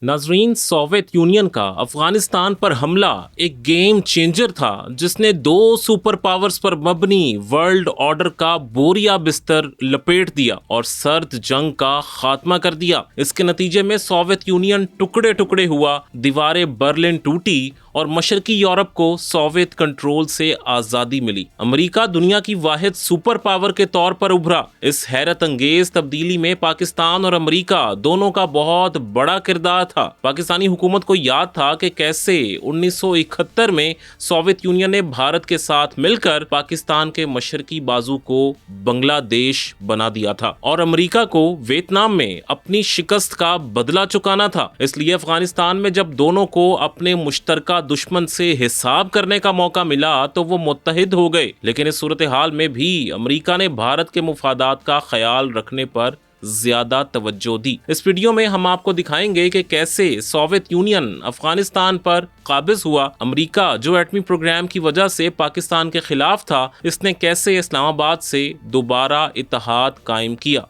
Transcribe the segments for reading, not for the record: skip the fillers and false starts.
नाजरीन, Soviet union का अफगानिस्तान पर हमला एक गेम चेंजर था जिसने दो सुपर पावर्स पर मबनी वर्ल्ड ऑर्डर का बोरिया बिस्तर लपेट दिया और सर्द जंग का खात्मा कर दिया। इसके नतीजे में सोवियत यूनियन टुकड़े टुकड़े हुआ, दीवारें बर्लिन टूटी और मशरकी यूरोप को सोवियत कंट्रोल से आज़ादी मिली। अमेरिका दुनिया की वाहिद सुपर पावर के तौर पर उभरा। इस हैरत अंगेज तब्दीली में पाकिस्तान और अमेरिका दोनों का बहुत बड़ा किरदार था। पाकिस्तानी हुकूमत को याद था कि कैसे 1971 में सोवियत यूनियन ने भारत के साथ मिलकर पाकिस्तान के मशरकी बाजू को बांग्लादेश बना दिया था और अमेरिका को वियतनाम में अपनी शिकस्त का बदला चुकाना था। इसलिए अफगानिस्तान में जब दोनों को अपने मुश्तरका दुश्मन से हिसाब करने का मौका मिला तो वो मुत्तहिद हो गए। लेकिन इस सूरत हाल में भी अमेरिका ने भारत के मुफादात का ख्याल रखने पर ज्यादा तवज्जो दी। इस वीडियो में हम आपको दिखाएंगे कि कैसे सोवियत यूनियन अफगानिस्तान पर काबिज हुआ। अमेरिका जो एटमी प्रोग्राम की वजह से पाकिस्तान के खिलाफ था, इसने कैसे इस्लामाबाद से दोबारा इत्तेहाद कायम किया।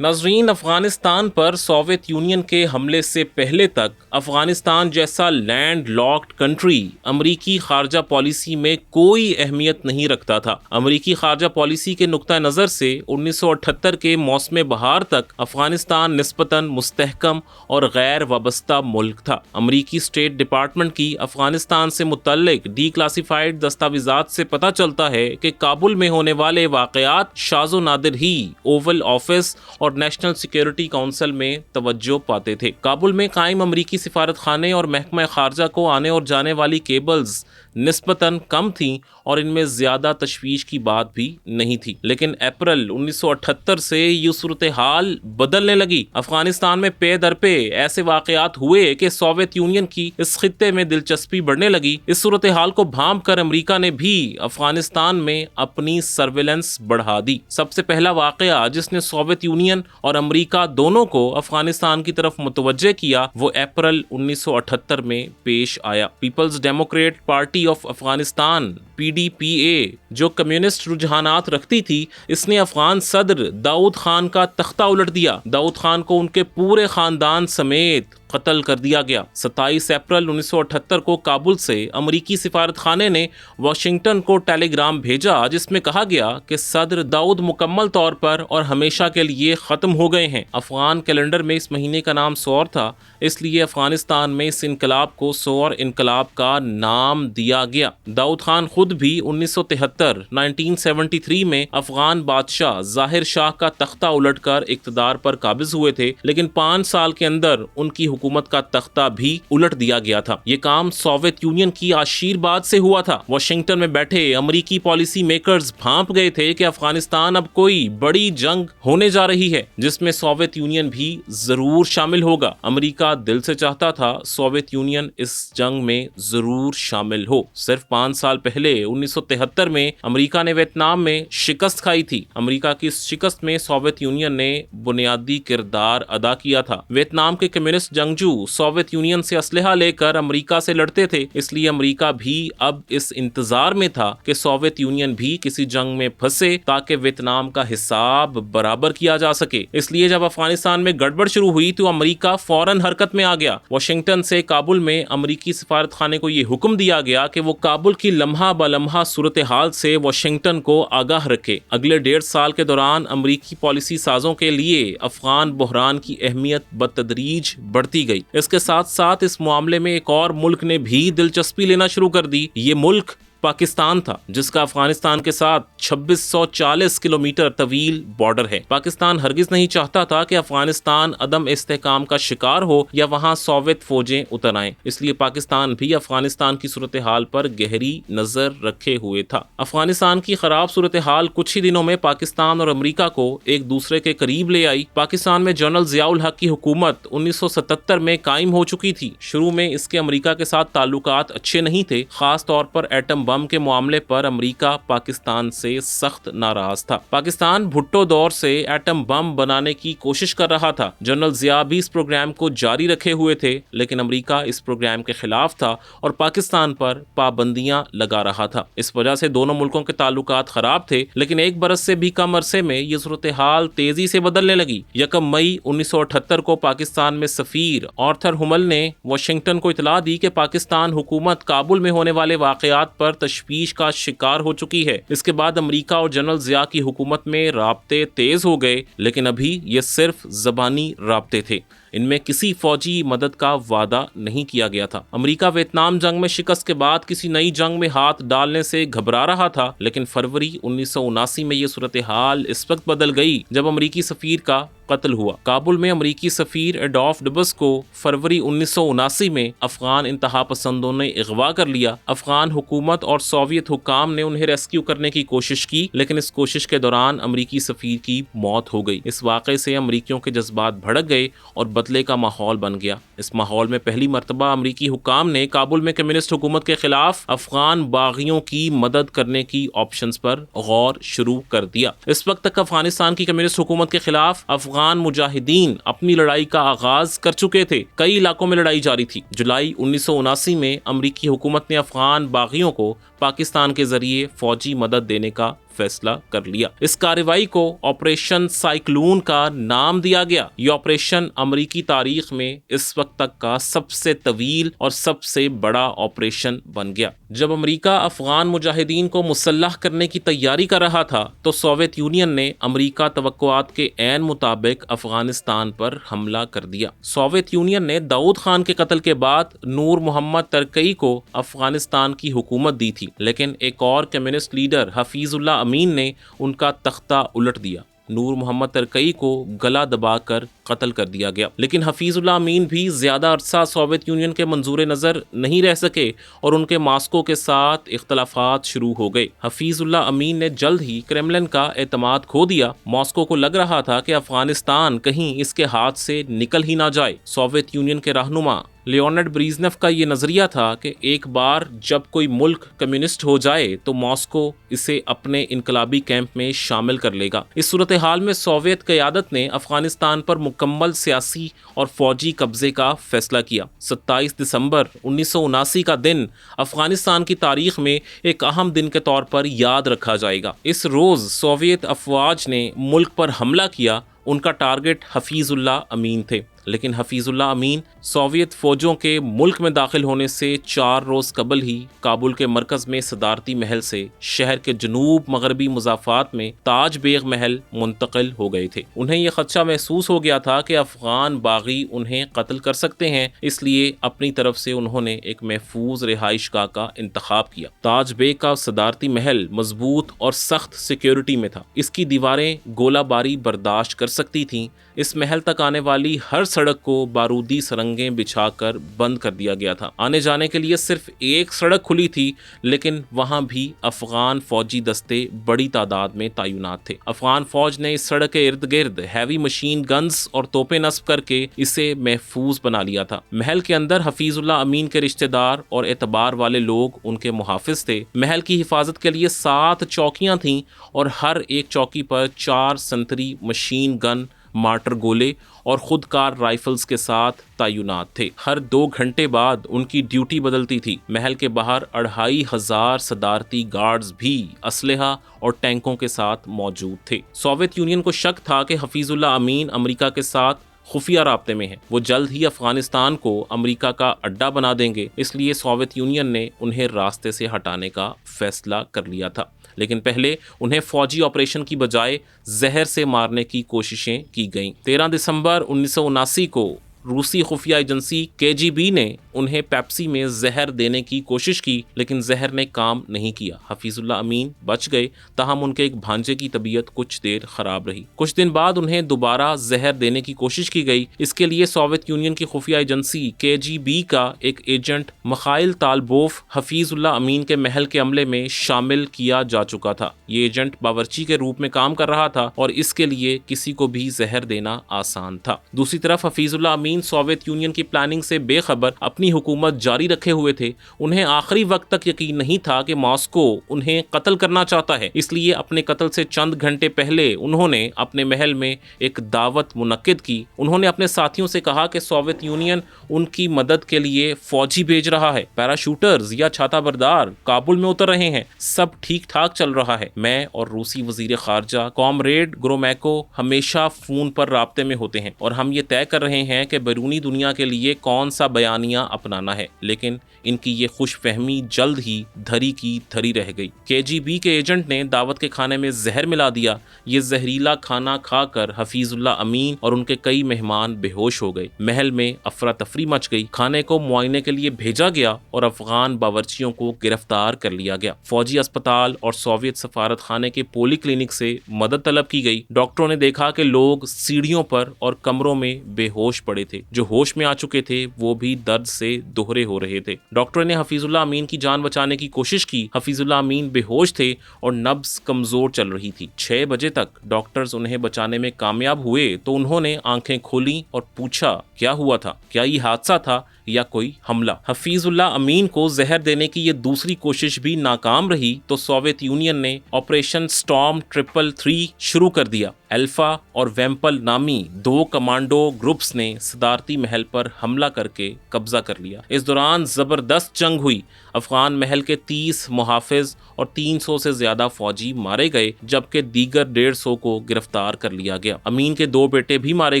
नाजरीन, अफगानिस्तान पर सोवियत यूनियन के हमले से पहले तक अफगानिस्तान जैसा लैंड लॉक्ड कंट्री अमरीकी खारजा पॉलिसी में कोई अहमियत नहीं रखता था। अमरीकी खारजा पॉलिसी के नुक्ता नज़र से 1978 के मौसम बहार तक अफगानिस्तान निस्बतन मुस्तहकम और गैर वाबस्ता मुल्क था। अमरीकी स्टेट डिपार्टमेंट की अफगानिस्तान से मुतल्लिक डी क्लासिफाइड दस्तावेजात से पता चलता है कि काबुल में होने वाले वाक़यात शाज़ो नादिर ही ओवल ऑफिस और नेशनल सिक्योरिटी काउंसिल में तवज्जो पाते थे। काबुल में कायम अमरीकी सिफारत खाने और महकमा खारजा को आने और जाने वाली केबल्स निस्बतन कम थीं और इनमें ज्यादा तशवीश की बात भी नहीं थी। लेकिन अप्रैल 1978 से ये सूरत हाल बदलने लगी। अफगानिस्तान में पे दर पे ऐसे वाकयात हुए कि सोवियत यूनियन की इस खित्ते में दिलचस्पी बढ़ने लगी। इस सूरत हाल को भांप कर अमरीका ने भी अफगानिस्तान में अपनी सर्वेलेंस बढ़ा दी। सबसे पहला वाकया जिसने सोवियत यूनियन और अमरीका दोनों को अफगानिस्तान की तरफ मुतवज्जे किया वो अप्रैल 1978 में पेश आया। People's Democrat Party of Afghanistan PDPA जो कम्युनिस्ट रुझानात रखती थी, इसने अफगान सदर दाऊद खान का तख्ता उलट दिया। दाऊद खान को उनके पूरे खानदान समेत कत्ल कर दिया गया। 27 अप्रैल 1978 को काबुल से अमरीकी सिफारत खाने ने वाशिंगटन को टेलीग्राम भेजा जिसमें कहा गया कि सदर दाऊद मुकम्मल तौर पर और हमेशा के लिए ख़त्म हो गए हैं। अफगान कैलेंडर में इस महीने का नाम सौर था, इसलिए अफगानिस्तान में इस इनकलाब को सौर इनकलाब का नाम दिया गया। दाऊद खान खुद भी 1973 में अफगान बादशाह जाहिर शाह का तख्ता उलटकर इक़्तिदार पर काबिज हुए थे, लेकिन 5 साल के अंदर उनकी हुकूमत का तख्ता भी उलट दिया गया था। ये काम सोवियत यूनियन की आशीर्वाद से हुआ था। वाशिंगटन में बैठे अमरीकी पॉलिसी मेकर्स भांप गए थे कि अफगानिस्तान अब कोई बड़ी जंग होने जा रही है जिसमें सोवियत यूनियन भी जरूर शामिल होगा। अमरीका दिल से चाहता था सोवियत यूनियन इस जंग में जरूर शामिल हो। सिर्फ 5 साल पहले 1973 में अमरीका ने वियतनाम में शिकस्त खाई थी। अमरीका की इस शिकस्त में सोवियत यूनियन ने बुनियादी किरदार अदा किया था। वियतनाम के कम्युनिस्ट जंगजू सोवियत यूनियन से असलहा लेकर अमेरिका से लड़ते थे, इसलिए अमेरिका भी अब इस इंतजार में था कि सोवियत यूनियन भी किसी जंग में फंसे ताकि वियतनाम का हिसाब बराबर किया जा सके। इसलिए जब अफगानिस्तान में गड़बड़ शुरू हुई तो अमेरिका फौरन हरकत में आ गया। वाशिंगटन से काबुल में अमेरिकी सिफारत खाने को यह हुक्म दिया गया कि वो काबुल की लम्हा बलम्हा सूरत हाल से वाशिंगटन को आगाह रखे। अगले 1.5 साल के दौरान अमेरिकी पॉलिसी साजों के लिए अफगान बहरान की अहमियत बतदरीज बढ़ती गई। इसके साथ साथ इस मामले में एक और मुल्क ने भी दिलचस्पी लेना शुरू कर दी। ये मुल्क पाकिस्तान था जिसका अफगानिस्तान के साथ 2640 किलोमीटर तवील बॉर्डर है। पाकिस्तान हरगिज नहीं चाहता था कि अफगानिस्तान अदम इस्तेहकाम का शिकार हो या वहां सोवियत फौजें उतर आएं, इसलिए पाकिस्तान भी अफगानिस्तान की सूरत हाल पर गहरी नजर रखे हुए था। अफगानिस्तान की खराब सूरत हाल कुछ ही दिनों में पाकिस्तान और अमरीका को एक दूसरे के करीब ले आई। पाकिस्तान में जनरल जियाउल हक की हुकूमत 1977 में कायम हो चुकी थी। शुरू में इसके अमरीका के साथ ताल्लुकात अच्छे नहीं थे, खास तौर पर एटम بم کے معاملے پر امریکہ پاکستان سے سخت ناراض تھا۔ پاکستان بھٹو دور سے ایٹم بم بنانے کی کوشش کر رہا تھا۔ جنرل ضیاء بھی اس پروگرام کو جاری رکھے ہوئے تھے، لیکن امریکہ اس پروگرام کے خلاف تھا اور پاکستان پر پابندیاں لگا رہا تھا۔ اس وجہ سے دونوں ملکوں کے تعلقات خراب تھے، لیکن ایک برس سے بھی کم عرصے میں یہ صورتحال تیزی سے بدلنے لگی۔ 1 مئی 1978 کو پاکستان میں سفیر آرتھر ہمل نے واشنگٹن کو اطلاع دی کہ پاکستان حکومت کابل میں ہونے والے واقعات پر تشویش کا شکار ہو چکی ہے۔ اس کے بعد امریکہ اور جنرل ضیاء کی حکومت میں رابطے تیز ہو گئے، لیکن ابھی یہ صرف زبانی رابطے تھے، ان میں کسی فوجی مدد کا وعدہ نہیں کیا گیا تھا۔ امریکہ ویتنام جنگ میں شکست کے بعد کسی نئی جنگ میں ہاتھ ڈالنے سے گھبرا رہا تھا، لیکن فروری 1979 میں یہ صورتحال اس وقت بدل گئی جب امریکی سفیر کا قتل ہوا۔ کابل میں امریکی سفیر ایڈولف ڈبس کو فروری 1979 میں افغان انتہا پسندوں نے اغوا کر لیا۔ افغان حکومت اور سوویت حکام نے انہیں ریسکیو کرنے کی کوشش کی، لیکن اس کوشش کے دوران امریکی سفیر کی موت ہو گئی۔ اس واقعے سے امریکیوں کے جذبات بھڑک گئے اور بدلے کا ماحول بن گیا۔ اس ماحول میں پہلی مرتبہ امریکی حکام نے کابل میں کمیونسٹ حکومت کے خلاف افغان باغیوں کی مدد کرنے کی آپشنز پر غور شروع کر دیا۔ اس وقت تک افغانستان کی کمیونسٹ حکومت کے خلاف افغان مجاہدین اپنی لڑائی کا آغاز کر چکے تھے۔ کئی علاقوں میں لڑائی جاری تھی۔ جولائی 1979 میں امریکی حکومت نے افغان باغیوں کو پاکستان کے ذریعے فوجی مدد دینے کا فیصلہ کر لیا۔ اس کارروائی کو آپریشن سائیکلون کا نام دیا گیا۔ یہ آپریشن امریکی تاریخ میں اس وقت تک کا سب سے طویل اور سب سے بڑا آپریشن بن گیا۔ جب امریکہ افغان مجاہدین کو مسلح کرنے کی تیاری کر رہا تھا تو سوویت یونین نے امریکہ توقعات کے عین مطابق افغانستان پر حملہ کر دیا۔ سوویت یونین نے داؤد خان کے قتل کے بعد نور محمد ترکی کو افغانستان کی حکومت دی تھی، لیکن ایک اور کمیونسٹ لیڈر حفیظ اللہ امین نے ان کا تختہ الٹ دیا۔ نور محمد ترکی کو گلا دبا کر قتل کر دیا گیا، لیکن حفیظ اللہ امین بھی زیادہ عرصہ سوویت یونین کے منظور نظر نہیں رہ سکے اور ان کے ماسکو کے ساتھ اختلافات شروع ہو گئے۔ حفیظ اللہ امین نے جلد ہی کرملن کا اعتماد کھو دیا۔ ماسکو کو لگ رہا تھا کہ افغانستان کہیں اس کے ہاتھ سے نکل ہی نہ جائے۔ سوویت یونین کے رہنما لیونڈ بریزنف کا یہ نظریہ تھا کہ ایک بار جب کوئی ملک کمیونسٹ ہو جائے تو ماسکو اسے اپنے انقلابی کیمپ میں شامل کر لے گا۔ اس صورتحال میں سوویت قیادت نے افغانستان پر مکمل سیاسی اور فوجی قبضے کا فیصلہ کیا۔ 27 دسمبر 1979 کا دن افغانستان کی تاریخ میں ایک اہم دن کے طور پر یاد رکھا جائے گا۔ اس روز سوویت افواج نے ملک پر حملہ کیا۔ ان کا ٹارگٹ حفیظ اللہ امین تھے، لیکن حفیظ اللہ امین سوویت فوجوں کے ملک میں داخل ہونے سے 4 روز قبل ہی کابل کے مرکز میں صدارتی محل سے شہر کے جنوب مغربی مضافات میں تاج بیگ محل منتقل ہو گئے تھے۔ انہیں یہ خدشہ محسوس ہو گیا تھا کہ افغان باغی انہیں قتل کر سکتے ہیں، اس لیے اپنی طرف سے انہوں نے ایک محفوظ رہائش گاہ کا انتخاب کیا۔ تاج بیگ کا صدارتی محل مضبوط اور سخت سیکیورٹی میں تھا۔ اس کی دیواریں گولہ باری برداشت کر سکتی تھیں۔ اس محل تک آنے والی ہر سڑک کو بارودی سرنگیں بچھا کر بند کر دیا گیا تھا۔ آنے جانے کے لیے صرف ایک سڑک کھلی تھی، لیکن وہاں بھی افغان فوجی دستے بڑی تعداد میں تعینات تھے۔ افغان فوج نے اس سڑک کے ارد گرد ہیوی مشین گنز اور توپیں نصب کر کے اسے محفوظ بنا لیا تھا۔ محل کے اندر حفیظ اللہ امین کے رشتہ دار اور اعتبار والے لوگ ان کے محافظ تھے۔ محل کی حفاظت کے لیے 7 چوکیاں تھیں اور ہر ایک چوکی پر 4 سنتری مشین گن، مارٹر گولے اور خود کار رائفلز کے ساتھ تعینات تھے۔ ہر 2 گھنٹے بعد ان کی ڈیوٹی بدلتی تھی۔ محل کے باہر 2500 صدارتی گارڈز بھی اسلحہ اور ٹینکوں کے ساتھ موجود تھے۔ سوویت یونین کو شک تھا کہ حفیظ اللہ امین امریکہ کے ساتھ خفیہ رابطے میں ہیں، وہ جلد ہی افغانستان کو امریکہ کا اڈا بنا دیں گے، اس لیے سوویت یونین نے انہیں راستے سے ہٹانے کا فیصلہ کر لیا تھا۔ لیکن پہلے انہیں فوجی آپریشن کی بجائے زہر سے مارنے کی کوششیں کی گئیں۔ 13 دسمبر 1979 کو روسی خفیہ ایجنسی KGB نے انہیں پیپسی میں زہر دینے کی کوشش کی، لیکن زہر نے کام نہیں کیا۔ حفیظ اللہ امین بچ گئے، تاہم ان کے ایک بھانجے کی طبیعت کچھ دیر خراب رہی۔ کچھ دن بعد انہیں دوبارہ زہر دینے کی کوشش کی گئی۔ اس کے لیے سوویت یونین کی خفیہ ایجنسی KGB کا ایک ایجنٹ مخائل طالبوف حفیظ اللہ امین کے محل کے عملے میں شامل کیا جا چکا تھا۔ یہ ایجنٹ باورچی کے روپ میں کام کر رہا تھا اور اس کے لیے کسی کو بھی زہر دینا آسان تھا۔ دوسری طرف حفیظ اللہ امین سوویت یونین کی پلاننگ سے بے خبر اپنی अपनी हुकूमत जारी रखे हुए थे। उन्हें आखिरी वक्त तक यकीन नहीं था कि मॉस्को उन्हें कत्ल करना चाहता है, इसलिए अपने कत्ल से चंद घंटे पहले उन्होंने अपने महल में एक दावत मुनक्किद की। उन्होंने अपने साथियों से कहा कि सोवियत यूनियन उनकी मदद के लिए फौजी भेज रहा है, पैराशूटर्स या छाता बरदार काबुल में उतर रहे हैं, सब ठीक ठाक चल रहा है। मैं और रूसी वजीर खारजा कॉमरेड ग्रोमैको हमेशा फोन पर राब्ते में होते हैं और हम ये तय कर रहे हैं कि बैरूनी दुनिया के लिए कौन सा बयानिया अपनाना है। लेकिन इनकी ये खुशफहमी जल्द ही धरी की धरी रह गई। केजीबी के एजेंट ने दावत के खाने में जहर मिला दिया। ये जहरीला खाना खाकर हफीजुल्लाह अमीन और उनके कई मेहमान बेहोश हो गए। महल में अफरा तफरी मच गई। खाने को मुआयने के लिए भेजा गया और अफगान बावर्चियों को गिरफ्तार कर लिया गया। फौजी अस्पताल और सोवियत सफारत खाने के पोली क्लिनिक से मदद तलब की गई। डॉक्टरों ने देखा कि लोग सीढ़ियों पर और कमरों में बेहोश पड़े थे। जो होश में आ चुके थे वो भी दर्द से दोहरे हो रहे थे। डॉक्टरों ने हफीजुल्लाह अमीन की जान बचाने की कोशिश की। हफीजुल्लाह अमीन बेहोश थे और नब्ज कमजोर चल रही थी। 6 बजे तक डॉक्टर्स उन्हें बचाने में कामयाब हुए तो उन्होंने आंखें खोली और पूछा क्या हुआ था, क्या ये हादसा था या कोई हमला। हफीजुल्लाह अमीन को जहर देने की ये दूसरी कोशिश भी नाकाम रही तो सोवियत यूनियन ने ऑपरेशन स्टॉर्म 333 शुरू कर दिया। अल्फा और वेम्पल नामी 2 कमांडो ग्रुप्स ने सदारती महल पर हमला करके कब्जा कर लिया। इस दौरान जबरदस्त जंग हुई। अफगान महल के 30 मुहाफिज और 300 से ज्यादा फौजी मारे गए, जबकि दीगर 150 को गिरफ्तार कर लिया गया। अमीन के 2 बेटे भी मारे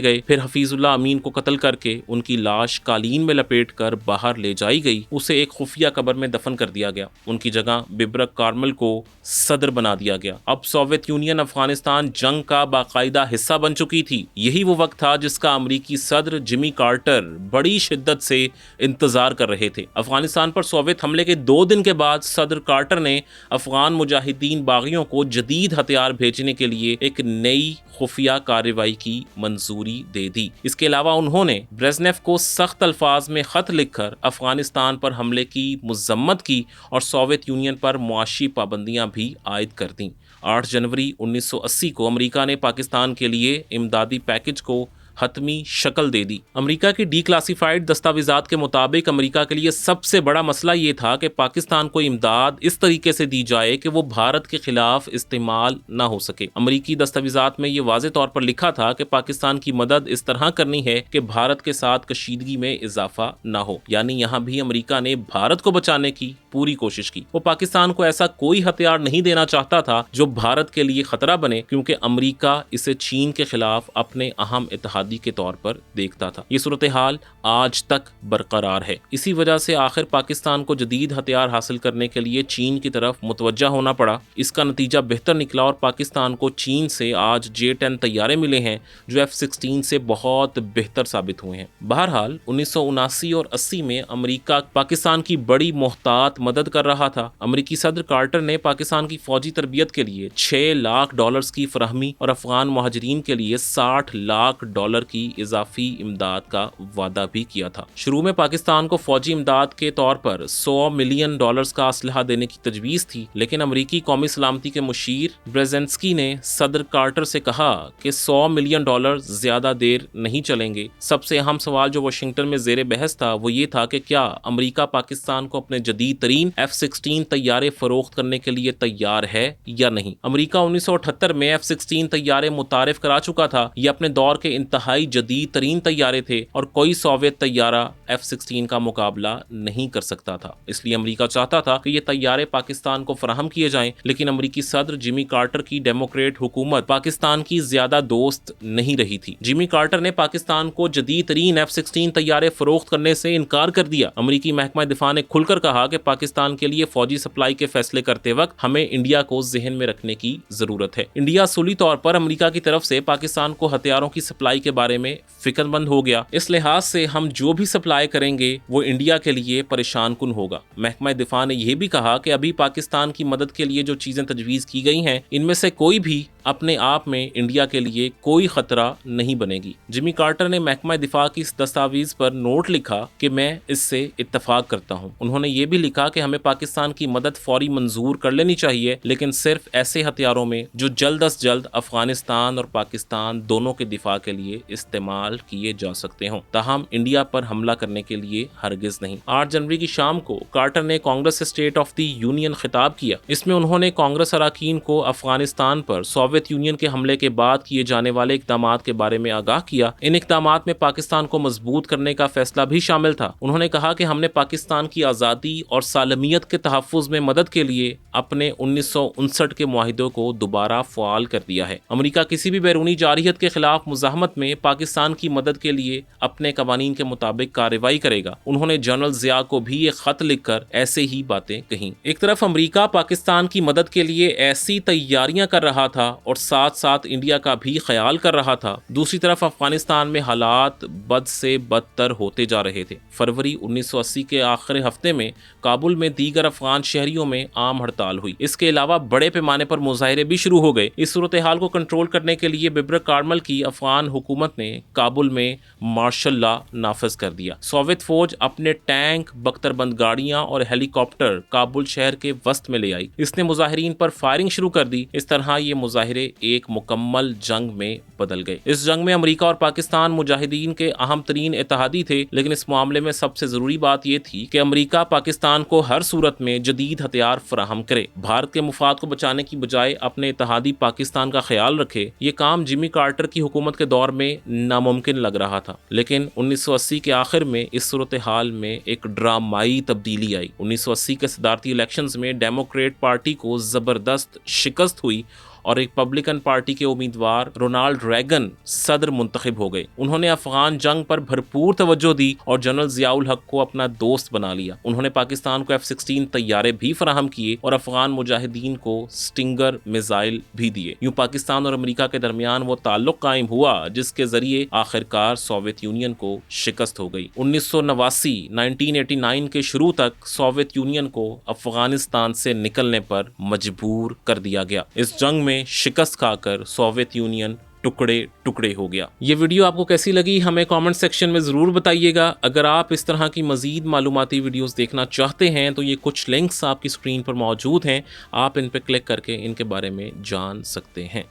गए। फिर हफीजुल्लाह अमीन को कत्ल करके उनकी लाश कालीन में लपेट कर बाहर ले जाई गई। उसे एक खुफिया कब्र में दफन कर दिया गया। उनकी जगह बिब्रक कार्मल को सदर बना दिया गया। अब सोवियत यूनियन अफगानिस्तान जंग का बाकायदा हिस्सा बन चुकी थी। यही वो वक्त था जिसका अमरीकी सदर जिमी कार्टर बड़ी शिद्दत से इंतजार कर रहे थे। अफगानिस्तान पर सोवियत हमले के 2 दिन के बाद सदर कार्टर ने अफगान मुजाहिदीन बागियों को जदीद हथियार भेजने के लिए एक नई खुफिया कार्रवाई की मंजूरी दे दी। इसके अलावा उन्होंने ब्रेज़नेव को सख्त अल्फाज में खत लिखकर अफगानिस्तान पर हमले की मजम्मत की और सोवियत यूनियन पर मुआशी पाबंदियां भी आयद कर दी। 8 जनवरी 1980 को अमेरिका ने पाकिस्तान के लिए इमदादी पैकेज को हतमी शक्ल दे दी। अमेरिका की डीक्लासिफाइड दस्तावेजात के मुताबिक अमेरिका के लिए सबसे बड़ा मसला ये था कि पाकिस्तान को इमदाद इस तरीके से दी जाए कि वो भारत के खिलाफ इस्तेमाल ना हो सके। अमेरिकी दस्तावेजात में ये वाज़े तौर पर लिखा था कि पाकिस्तान की मदद इस तरह करनी है कि भारत के साथ कशीदगी में इजाफा ना हो। यानी यहाँ भी अमेरिका ने भारत को बचाने की पूरी कोशिश की। वो पाकिस्तान को ऐसा कोई हथियार नहीं देना चाहता था जो भारत के लिए खतरा बने, क्योंकि अमेरिका इसे चीन के खिलाफ अपने अहम इत्तेहादी के तौर पर देखता था। ये सूरत हाल आज तक बरकरार है। इसी वजह से आखिर पाकिस्तान को जदीद हथियार हासिल करने के लिए चीन की तरफ मुतवज्जा होना पड़ा। इसका नतीजा बेहतर निकला और पाकिस्तान को चीन से आज J-10 तैयारे मिले हैं जो F-16 से बहुत बेहतर साबित हुए हैं। बहरहाल 1979 और 80 में अमेरिका पाकिस्तान की बड़ी मोहतात मदद कर रहा था। अमेरिकी सदर कार्टर ने पाकिस्तान की फौजी तरबियत के लिए $6 लाख की फराहमी और अफगान मुहाजिरीन के लिए $60 लाख की इजाफी इमदाद का वादा भी किया था। शुरू में पाकिस्तान को फौजी इमदाद के तौर पर $100 मिलियन का असलहा देने की तजवीज़ थी, लेकिन अमेरिकी कौमी सलामती के मुशीर ब्रेजेंस्की ने सदर कार्टर से कहा कि $100 मिलियन ज्यादा देर नहीं चलेंगे। सबसे अहम सवाल जो वाशिंगटन में जेर बहस था वो ये था कि क्या अमेरिका पाकिस्तान को अपने जदीद तरीन F-16 तैयारे फरोख्त करने के लिए तैयार है या नहीं। अमेरिका 1978 में F-16 तैयारे मुतारिफ करा चुका था। ये अपने दौर के इंतहाई जदीद तरीन तैयारे थे और कोई सोवियत तैयारा F-16 का मुकाबला नहीं कर सकता था। इसलिए अमेरिका चाहता था कि ये तैयारे पाकिस्तान को फराहम किए जाएं, लेकिन अमेरिकी सदर जिमी कार्टर की डेमोक्रेट हुकूमत पाकिस्तान की ज्यादा दोस्त नहीं रही थी। जिमी कार्टर ने पाकिस्तान को जदीद तरीन F-16 तैयारे फरोख्त करने से इनकार कर दिया। अमेरिकी महकमा दिफा ने खुलकर कहा कि पाकिस्तान के लिए फौजी सप्लाई के फैसले करते वक्त हमें इंडिया को जहन में रखने की जरूरत है। इंडिया असूली तौर पर अमेरिका की तरफ से पाकिस्तान को हथियारों की सप्लाई के बारे में फिक्रमंद हो गया। इस लिहाज से हम जो भी सप्लाई करेंगे वो इंडिया के लिए परेशान कुन होगा। महकमा दिफा ने यह भी कहा कि अभी पाकिस्तान की मदद के लिए जो चीजें तजवीज की गई हैं इनमें से कोई भी अपने आप में इंडिया के लिए कोई खतरा नहीं बनेगी। जिमी कार्टर ने महकमा दिफा की इस दस्तावेज पर नोट लिखा कि मैं इससे इत्तफाक करता हूं। उन्होंने ये भी लिखा कि हमें पाकिस्तान की मदद फौरी मंजूर कर लेनी चाहिए, लेकिन सिर्फ ऐसे हथियारों में जो जल्द अज जल्द अफगानिस्तान और पाकिस्तान दोनों के दिफा के लिए इस्तेमाल किए जा सकते हों, ताहम इंडिया पर हमला करने के लिए हरगिज नहीं। 8 जनवरी की शाम को कार्टर ने Congress state of the union खिताब किया। इसमें उन्होंने कांग्रेस अरकान को अफगानिस्तान पर सोवियत यूनियन के हमले के बाद किए जाने वाले इक़दामात के बारे में आगाह किया। इन इक़दामात में पाकिस्तान को मजबूत करने का फैसला भी शामिल था। उन्होंने कहा कि हमने पाकिस्तान की आज़ादी और सालमियत के तहफ़्फ़ुज़ में मदद के लिए अपने 1959 के मुआहिदों को दोबारा फ़ाल कर दिया है। अमेरिका किसी भी बैरूनी जारहियत के खिलाफ मुज़ाहमत में पाकिस्तान की मदद के लिए अपने कवानीन के मुताबिक कार्रवाई करेगा। उन्होंने जनरल ज़िया को भी एक खत लिखकर ऐसे ही बातें कहीं। एक तरफ अमेरिका पाकिस्तान की मदद के लिए ऐसी तैयारियां कर रहा था और साथ साथ इंडिया का भी ख्याल कर रहा था, दूसरी तरफ अफगानिस्तान में हालात बद से बदतर होते जा रहे थे। फरवरी 1980 के आखिरी हफ्ते में काबुल में दीगर अफगान शहरियों में आम हड़ताल हुई। इसके अलावा बड़े पैमाने पर मुजाहरे भी शुरू हो गए। इस सूरत हाल को कंट्रोल करने के लिए बिब्र कार्मल की अफगान हुकूमत ने काबुल में मार्शल लॉ नाफिज कर दिया। सोवियत फौज अपने टैंक, बख्तरबंद गाड़ियां और हेलीकॉप्टर काबुल शहर के वस्त में ले आई। इसने मुजाहिरीन पर फायरिंग शुरू कर दी। इस तरह ये मुजाहिरे एक मुकम्मल जंग में बदल गए। इस जंग में अमेरिका और पाकिस्तान मुजाहिदीन के अहम तरीन इत्तेहादी थे, लेकिन इस मामले में सबसे जरूरी बात यह थी कि अमेरिका पाकिस्तान को हर सूरत में जदीद हथियार फराहम करे। भारत के मुफाद को बचाने की बजाय अपने इत्तेहादी पाकिस्तान का ख्याल रखे। ये काम जिमी कार्टर की हुकूमत के दौर में नामुमकिन लग रहा था, लेकिन 1980 के आखिर में इस सूरत हाल में एक ड्रामाई तब्दीली आई। 1980 के सदारती इलेक्शंस में डेमोक्रेट पार्टी को जबरदस्त शिकस्त हुई और रिपब्लिकन पार्टी के उम्मीदवार रोनाल्ड रेगन सदर मुंतखब हो गए। उन्होंने अफगान जंग पर भरपूर तवज्जो दी और जनरल ज़ियाउल हक को अपना दोस्त बना लिया। उन्होंने पाकिस्तान को F-16 तैयारे भी फराहम किए और अफगान मुजाहिदीन को स्टिंगर मिसाइल भी दिए। यूं पाकिस्तान और अमेरिका के दरमियान वो ताल्लुक कायम हुआ जिसके जरिए आखिरकार सोवियत यूनियन को शिकस्त हो गई। 1989 के शुरू तक सोवियत यूनियन को अफगानिस्तान से निकलने पर मजबूर कर दिया गया। इस जंग में शिकस्त खाकर सोवियत यूनियन टुकड़े टुकड़े हो गया। ये वीडियो आपको कैसी लगी हमें कमेंट सेक्शन में ज़रूर बताइएगा। अगर आप इस तरह की मज़ीद मालूमाती वीडियोस देखना चाहते हैं तो ये कुछ लिंक्स आपकी स्क्रीन पर मौजूद हैं, आप इन पर क्लिक करके इनके बारे में जान सकते हैं।